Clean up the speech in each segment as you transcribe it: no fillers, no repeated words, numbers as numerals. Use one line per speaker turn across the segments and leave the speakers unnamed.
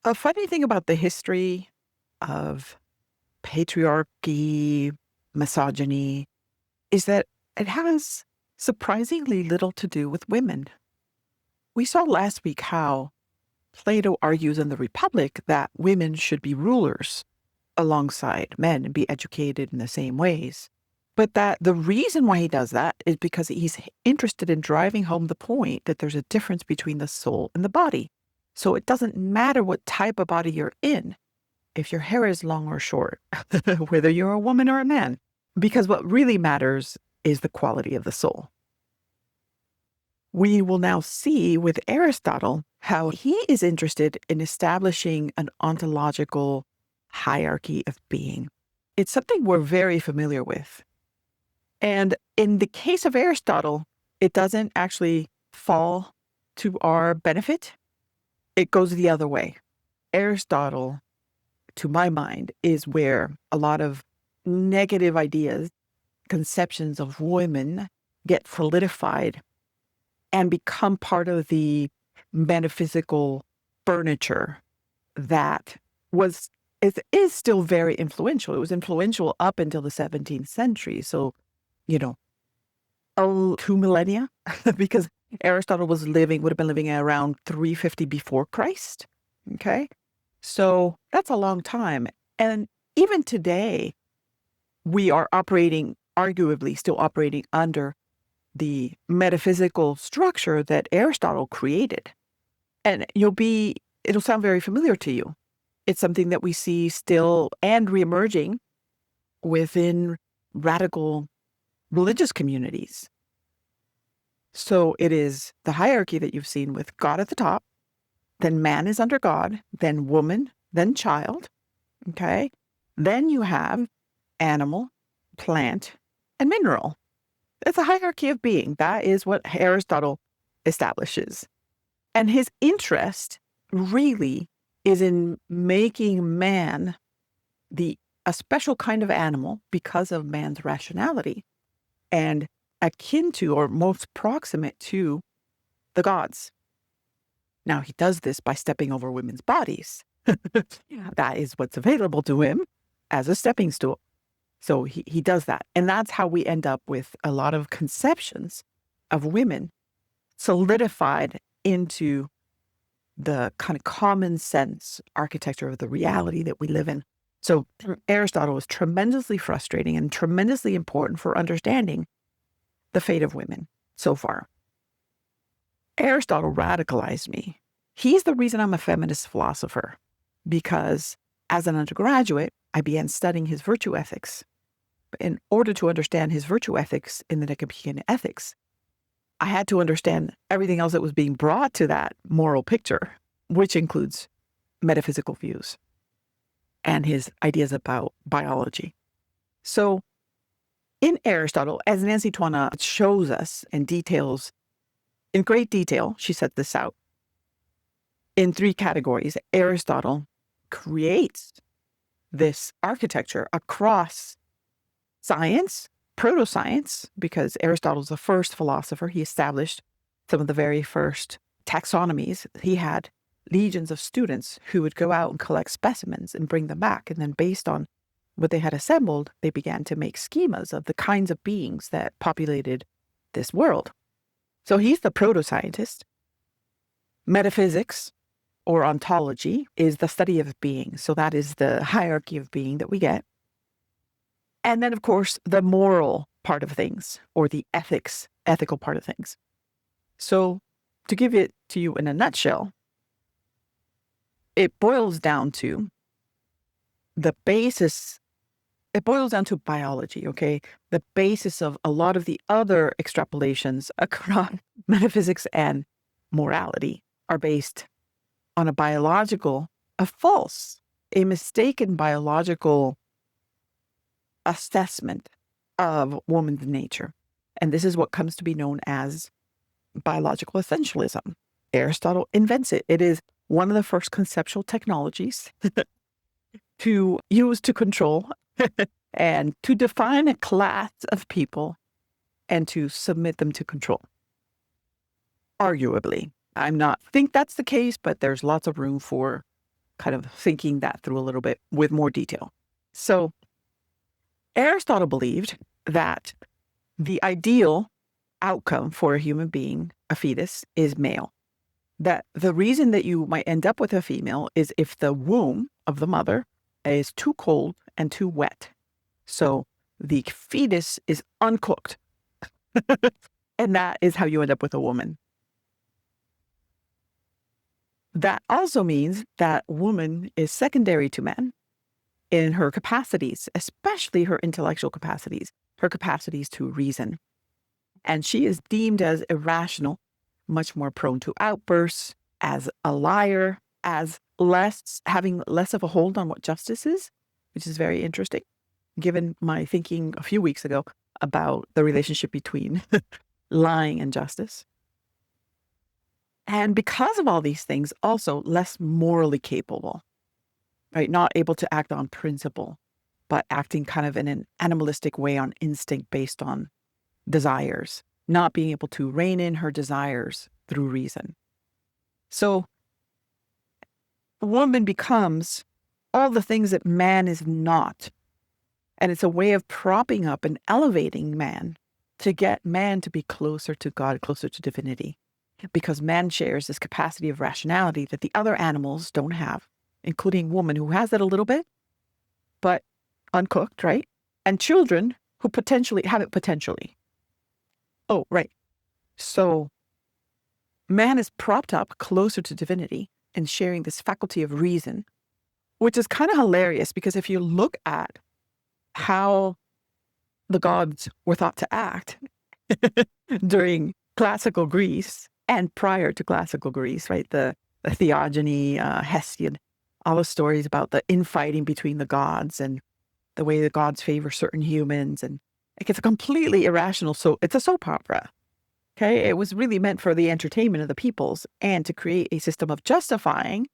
A funny thing about the history of patriarchy, misogyny, is that it has surprisingly little to do with women. We saw last week how Plato argues in the Republic that women should be rulers alongside men and be educated in the same ways. But that the reason why he does that is because he's interested in driving home the point that there's a difference between the soul and the body. So it doesn't matter what type of body you're in, if your hair is long or short, whether you're a woman or a man, because what really matters is the quality of the soul. We will now see with Aristotle how he is interested in establishing an ontological hierarchy of being. It's something we're very familiar with. And in the case of Aristotle, it doesn't actually fall to our benefit. It goes the other way. Aristotle, to my mind, is where a lot of negative ideas, conceptions of women get solidified and become part of the metaphysical furniture that is still very influential. It was influential up until the 17th century. So, you know, 2 millennia, because Aristotle would have been living around 350 before Christ. Okay. So that's a long time. And even today, we are arguably still operating under the metaphysical structure that Aristotle created. And it'll sound very familiar to you. It's something that we see still and reemerging within radical religious communities. So it is the hierarchy that you've seen with God at the top, then man is under God, then woman, then child, okay? Then you have animal, plant, and mineral. It's a hierarchy of being. That is what Aristotle establishes. And his interest really is in making man a special kind of animal because of man's rationality and akin to or most proximate to the gods. Now, he does this by stepping over women's bodies. Yeah. That is what's available to him as a stepping stool. So he does that. And that's how we end up with a lot of conceptions of women solidified into the kind of common sense architecture of the reality that we live in. So Aristotle was tremendously frustrating and tremendously important for understanding the fate of women so far. Aristotle radicalized me. He's the reason I'm a feminist philosopher, because as an undergraduate, I began studying his virtue ethics. In order to understand his virtue ethics in the Nicomachean Ethics, I had to understand everything else that was being brought to that moral picture, which includes metaphysical views and his ideas about biology. So in Aristotle, as Nancy Tuana shows us and details in great detail, she set this out in 3 categories. Aristotle creates this architecture across science, proto-science, because Aristotle's the first philosopher. He established some of the very first taxonomies. He had legions of students who would go out and collect specimens and bring them back. And then based on what they had assembled, they began to make schemas of the kinds of beings that populated this world. So he's the proto-scientist. Metaphysics, or ontology, is the study of being. So that is the hierarchy of being that we get. And then, of course, the moral part of things, or the ethical part of things. So to give it to you in a nutshell, it boils down to biology, okay? The basis of a lot of the other extrapolations across metaphysics and morality are based on a mistaken biological assessment of woman's nature. And this is what comes to be known as biological essentialism. Aristotle invents it. It is one of the first conceptual technologies to use to control and to define a class of people and to submit them to control. Arguably. I'm not think that's the case, but there's lots of room for kind of thinking that through a little bit with more detail. So Aristotle believed that the ideal outcome for a human being, a fetus, is male. That the reason that you might end up with a female is if the womb of the mother is too cold and too wet. So the fetus is uncooked. And that is how you end up with a woman. That also means that woman is secondary to man in her capacities, especially her intellectual capacities, her capacities to reason. And she is deemed as irrational, much more prone to outbursts, as a liar, as having less of a hold on what justice is, which is very interesting, given my thinking a few weeks ago about the relationship between lying and justice. And because of all these things, also less morally capable, right? Not able to act on principle, but acting kind of in an animalistic way on instinct based on desires, not being able to rein in her desires through reason. So woman becomes all the things that man is not. And it's a way of propping up and elevating man to get man to be closer to God, closer to divinity. Because man shares this capacity of rationality that the other animals don't have, including woman, who has it a little bit, but uncooked, right? And children who potentially have it potentially. Oh, right. So man is propped up closer to divinity and sharing this faculty of reason, which is kind of hilarious because if you look at how the gods were thought to act during classical Greece and prior to classical Greece, right? The theogony, Hesiod, all the stories about the infighting between the gods and the way the gods favor certain humans. And it gets completely irrational. So it's a soap opera. Okay. It was really meant for the entertainment of the peoples and to create a system of justifying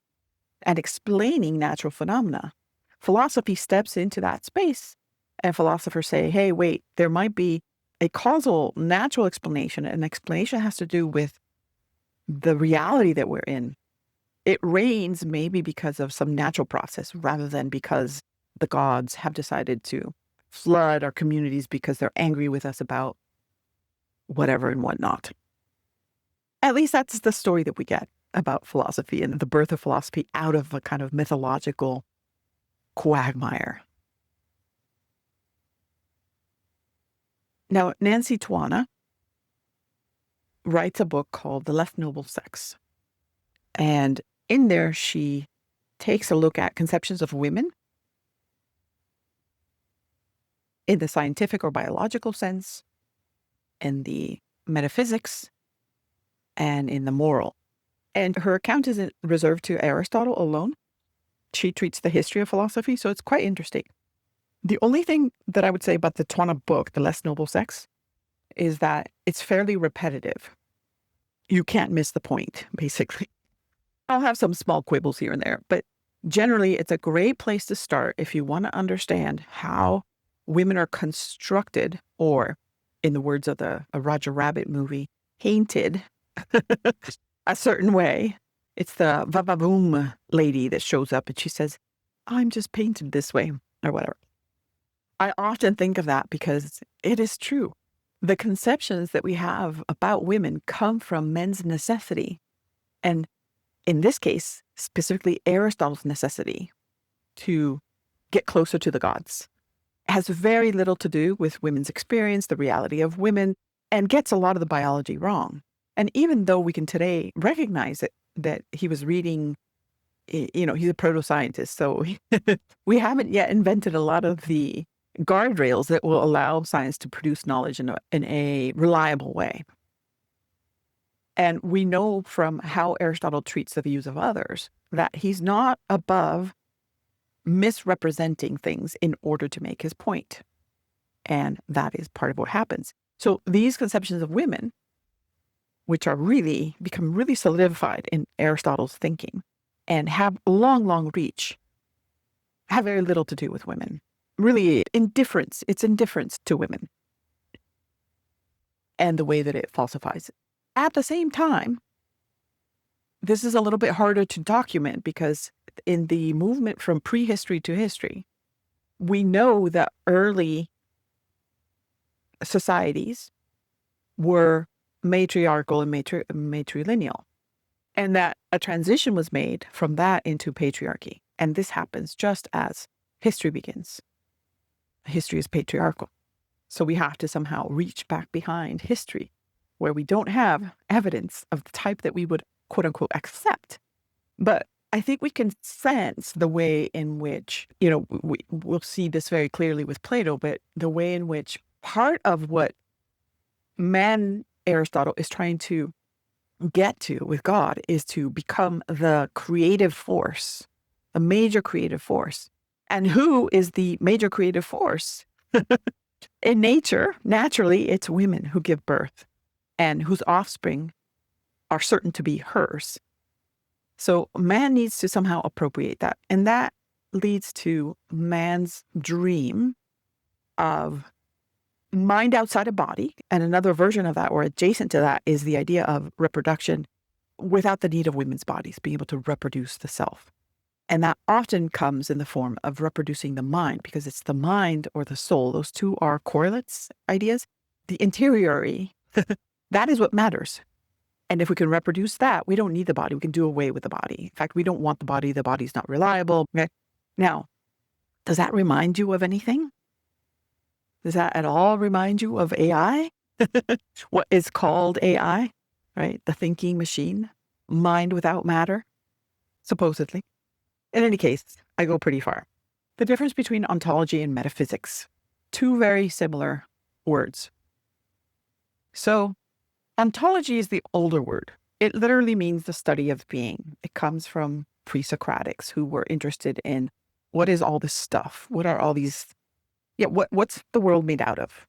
and explaining natural phenomena. Philosophy steps into that space and philosophers say, hey, wait, there might be a causal natural explanation. An explanation has to do with the reality that we're in. It rains maybe because of some natural process rather than because the gods have decided to flood our communities because they're angry with us about whatever and whatnot. At least that's the story that we get about philosophy and the birth of philosophy out of a kind of mythological quagmire. Now, Nancy Tuana writes a book called The Less Noble Sex. And in there, she takes a look at conceptions of women in the scientific or biological sense, in the metaphysics, and in the moral. And her account isn't reserved to Aristotle alone. She treats the history of philosophy, so it's quite interesting. The only thing that I would say about the Tuana book, The Less Noble Sex, is that it's fairly repetitive. You can't miss the point, basically. I'll have some small quibbles here and there, but generally it's a great place to start if you want to understand how women are constructed, or in the words of a Roger Rabbit movie, painted a certain way. It's the va-va-voom lady that shows up and she says, I'm just painted this way, or whatever. I often think of that because it is true. The conceptions that we have about women come from men's necessity. And in this case, specifically Aristotle's necessity to get closer to the gods. It has very little to do with women's experience, the reality of women, and gets a lot of the biology wrong. And even though we can today recognize that he was reading, he's a proto-scientist, so we haven't yet invented a lot of the guardrails that will allow science to produce knowledge in a reliable way. And we know from how Aristotle treats the views of others that he's not above misrepresenting things in order to make his point. And that is part of what happens. So these conceptions of women, which are become really solidified in Aristotle's thinking and have long reach, have very little to do with women. Really indifference. It's indifference to women and the way that it falsifies it. At the same time, this is a little bit harder to document because in the movement from prehistory to history, we know that early societies were matriarchal and matrilineal, and that a transition was made from that into patriarchy. And this happens just as history begins. History is patriarchal. So we have to somehow reach back behind history where we don't have evidence of the type that we would, quote unquote, accept. But I think we can sense the way in which, we'll see this very clearly with Plato, but the way in which part of what Aristotle is trying to get to with God is to become the creative force, a major creative force. And who is the major creative force? In nature, naturally, it's women who give birth and whose offspring are certain to be hers. So man needs to somehow appropriate that. And that leads to man's dream of mind outside of body. And another version of that, or adjacent to that, is the idea of reproduction without the need of women's bodies, being able to reproduce the self. And that often comes in the form of reproducing the mind, because it's the mind or the soul. Those two are correlates ideas. The interiority, that is what matters. And if we can reproduce that, we don't need the body. We can do away with the body. In fact, we don't want the body. The body's not reliable. Okay? Now, does that remind you of anything? Does that at all remind you of AI? What is called AI, right? The thinking machine, mind without matter, supposedly. In any case, I go pretty far. The difference between ontology and metaphysics, two very similar words. So, ontology is the older word. It literally means the study of being. It comes from pre-Socratics who were interested in what is all this stuff? What are all these? What's the world made out of?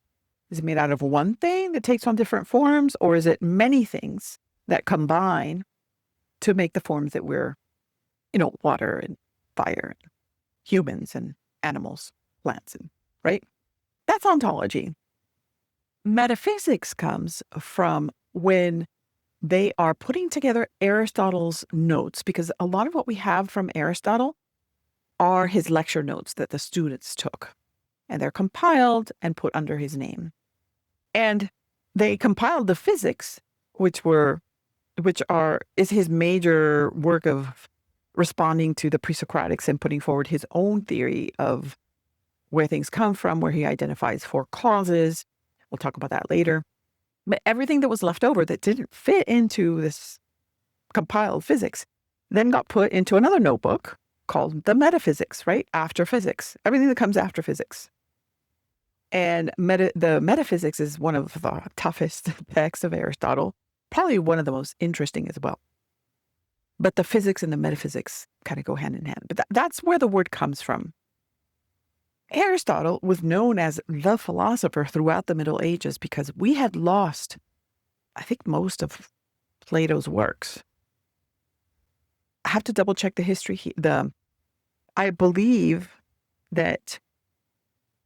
Is it made out of one thing that takes on different forms, or is it many things that combine to make the forms that we're, water and fire, and humans and animals, plants, and right? That's ontology. Metaphysics comes from when they are putting together Aristotle's notes, because a lot of what we have from Aristotle are his lecture notes that the students took, and they're compiled and put under his name. And they compiled the physics, which is his major work of responding to the pre-Socratics and putting forward his own theory of where things come from, where he identifies four causes. We'll talk about that later. But everything that was left over that didn't fit into this compiled physics then got put into another notebook called the metaphysics, right? After physics. Everything that comes after physics. And the metaphysics is one of the toughest texts of Aristotle, probably one of the most interesting as well. But the physics and the metaphysics kind of go hand in hand. But that's where the word comes from. Aristotle was known as the philosopher throughout the Middle Ages because we had lost, I think, most of Plato's works. I have to double check the history. I believe that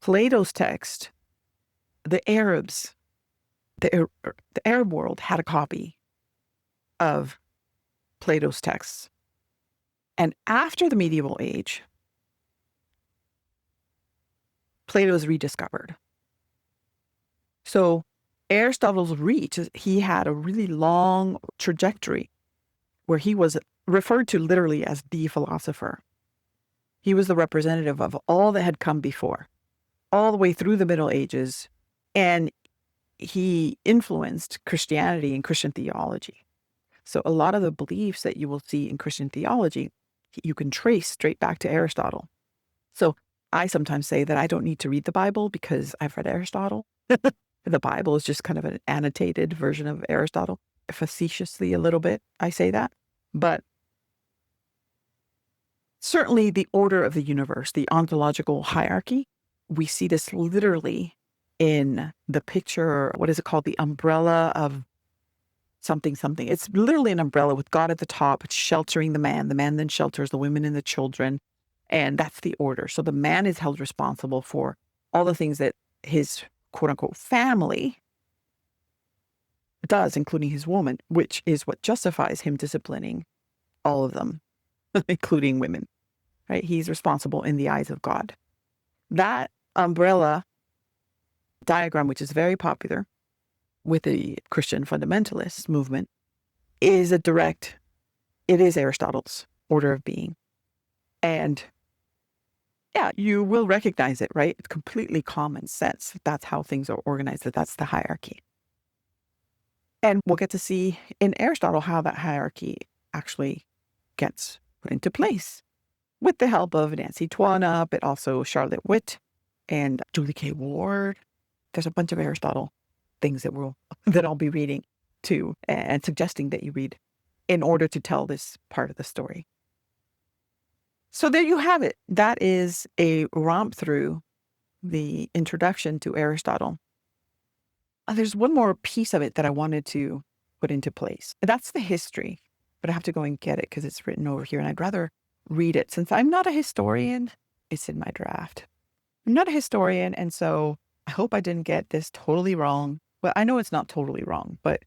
Plato's text, the Arab world had a copy of Plato's texts. And after the medieval age, Plato is rediscovered. So Aristotle's reach, he had a really long trajectory where he was referred to literally as the philosopher. He was the representative of all that had come before, all the way through the Middle Ages, and he influenced Christianity and Christian theology. So a lot of the beliefs that you will see in Christian theology, you can trace straight back to Aristotle. So I sometimes say that I don't need to read the Bible because I've read Aristotle. The Bible is just kind of an annotated version of Aristotle. Facetiously a little bit, I say that. But certainly the order of the universe, the ontological hierarchy, we see this literally in the picture, what is it called? The umbrella of something. It's literally an umbrella with God at the top, sheltering the man. The man then shelters the women and the children. And that's the order. So the man is held responsible for all the things that his quote unquote family does, including his woman, which is what justifies him disciplining all of them. including women, right? He's responsible in the eyes of God. That umbrella diagram, which is very popular with the Christian fundamentalist movement, is it is Aristotle's order of being. And yeah, you will recognize it, right? It's completely common sense. That's how things are organized, that's the hierarchy. And we'll get to see in Aristotle how that hierarchy actually gets put into place with the help of Nancy Twana, but also Charlotte Witt and Julie K. Ward. There's a bunch of Aristotle things that I'll be reading too and suggesting that you read in order to tell this part of the story. So there you have it. That is a romp through the introduction to Aristotle. There's one more piece of it that I wanted to put into place. That's the history, but I have to go and get it because it's written over here and I'd rather read it. Since I'm not a historian, it's in my draft. I'm not a historian, and so I hope I didn't get this totally wrong. Well, I know it's not totally wrong, but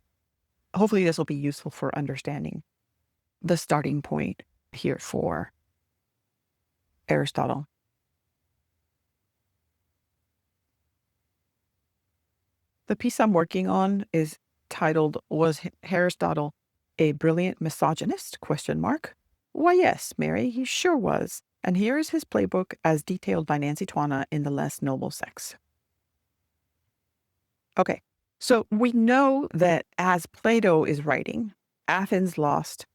hopefully this will be useful for understanding the starting point here for Aristotle. The piece I'm working on is titled, "Was Aristotle a Brilliant Misogynist?" ? Why, yes, Mary, he sure was. And here is his playbook as detailed by Nancy Twana in The Less Noble Sex. Okay, so we know that as Plato is writing, Athens lost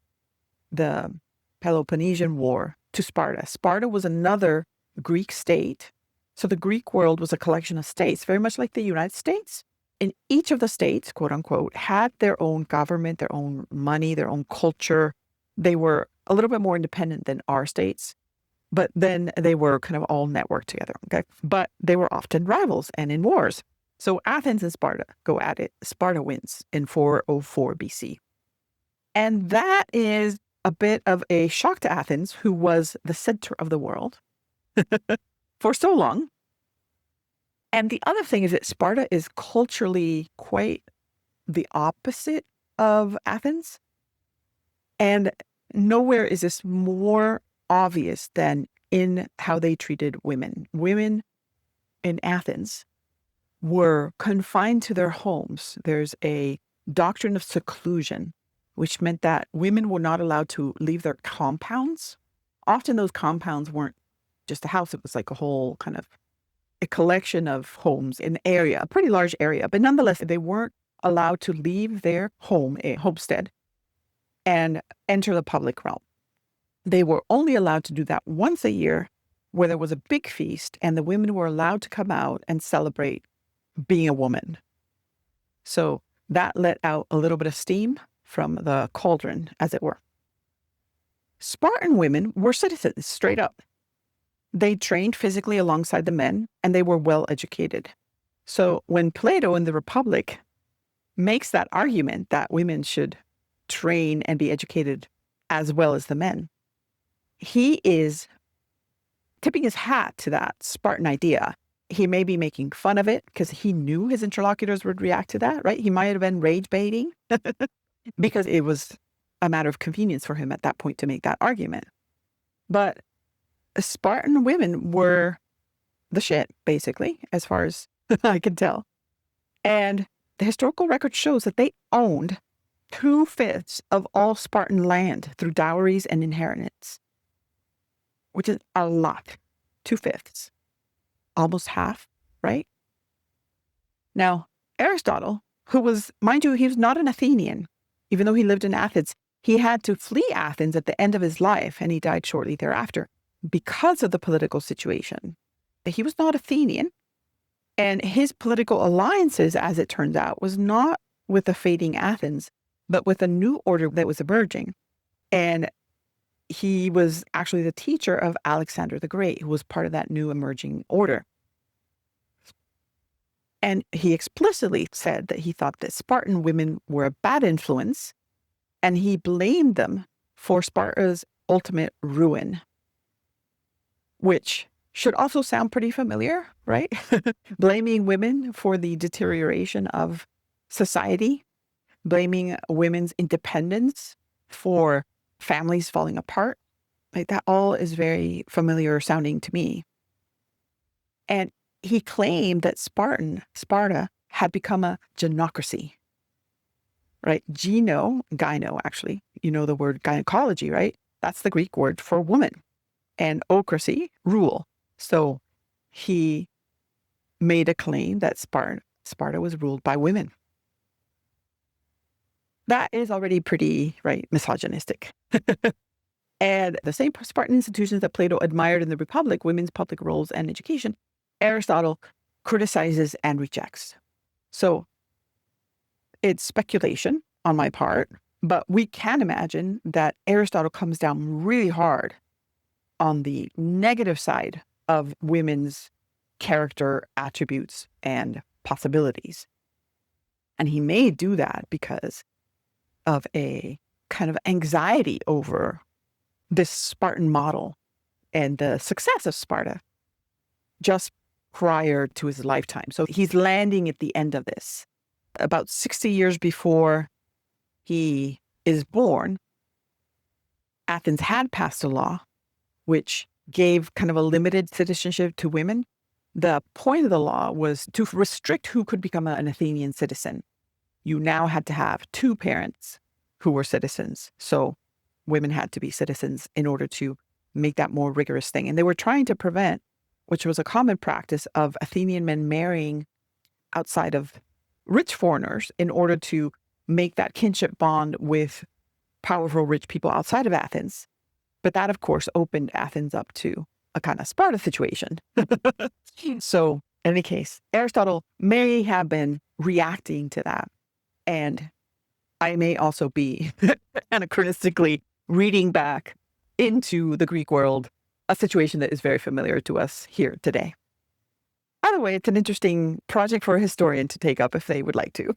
the Peloponnesian War to Sparta. Sparta was another Greek state. So the Greek world was a collection of states, very much like the United States. And each of the states, quote unquote, had their own government, their own money, their own culture. They were a little bit more independent than our states, but then they were kind of all networked together. Okay. But they were often rivals and in wars. So Athens and Sparta go at it. Sparta wins in 404 BC. And that is a bit of a shock to Athens, who was the center of the world for so long. And the other thing is that Sparta is culturally quite the opposite of Athens. And nowhere is this more obvious than in how they treated women. Women in Athens were confined to their homes. There's a doctrine of seclusion, which meant that women were not allowed to leave their compounds. Often those compounds weren't just a house. It was like a whole kind of a collection of homes, an area, a pretty large area. But nonetheless, they weren't allowed to leave their home, a homestead, and enter the public realm. They were only allowed to do that once a year, where there was a big feast, and the women were allowed to come out and celebrate being a woman. So that let out a little bit of steam from the cauldron, as it were. Spartan women were citizens, straight up. They trained physically alongside the men, and they were well educated. So when Plato in the Republic makes that argument that women should train and be educated as well as the men, he is tipping his hat to that Spartan idea. He may be making fun of it because he knew his interlocutors would react to that, right? He might have been rage baiting because it was a matter of convenience for him at that point to make that argument. But Spartan women were the shit, basically, as far as I can tell. And the historical record shows that they owned 2/5 of all Spartan land through dowries and inheritance, which is a lot. 2/5. Almost half, right? Now, Aristotle, who was, mind you, he was not an Athenian, even though he lived in Athens. He had to flee Athens at the end of his life, and he died shortly thereafter because of the political situation. He was not Athenian, and his political alliances, as it turns out, was not with the fading Athens, but with a new order that was emerging. And he was actually the teacher of Alexander the Great, who was part of that new emerging order. And he explicitly said that he thought that Spartan women were a bad influence, and he blamed them for Sparta's ultimate ruin, which should also sound pretty familiar, right? Blaming women for the deterioration of society, blaming women's independence for families falling apart. Like that all is very familiar sounding to me. And he claimed that Sparta had become a genocracy, right? Gyno, actually, you know the word gynecology, right? That's the Greek word for woman. And ocracy, rule. So he made a claim that Sparta was ruled by women. That is already pretty, right, misogynistic. And the same Spartan institutions that Plato admired in the Republic, women's public roles and education, Aristotle criticizes and rejects. So it's speculation on my part, but we can imagine that Aristotle comes down really hard on the negative side of women's character attributes and possibilities. And he may do that because of a kind of anxiety over this Spartan model and the success of Sparta just prior to his lifetime. So he's landing at the end of this. About 60 years before he is born, Athens had passed a law which gave kind of a limited citizenship to women. The point of the law was to restrict who could become an Athenian citizen. You now had to have two parents who were citizens. So women had to be citizens in order to make that more rigorous thing. And they were trying to prevent, which was a common practice, of Athenian men marrying outside of rich foreigners in order to make that kinship bond with powerful rich people outside of Athens. But that, of course, opened Athens up to a kind of Sparta situation. So in any case, Aristotle may have been reacting to that. And I may also be anachronistically reading back into the Greek world a situation that is very familiar to us here today. By the way, it's an interesting project for a historian to take up if they would like to.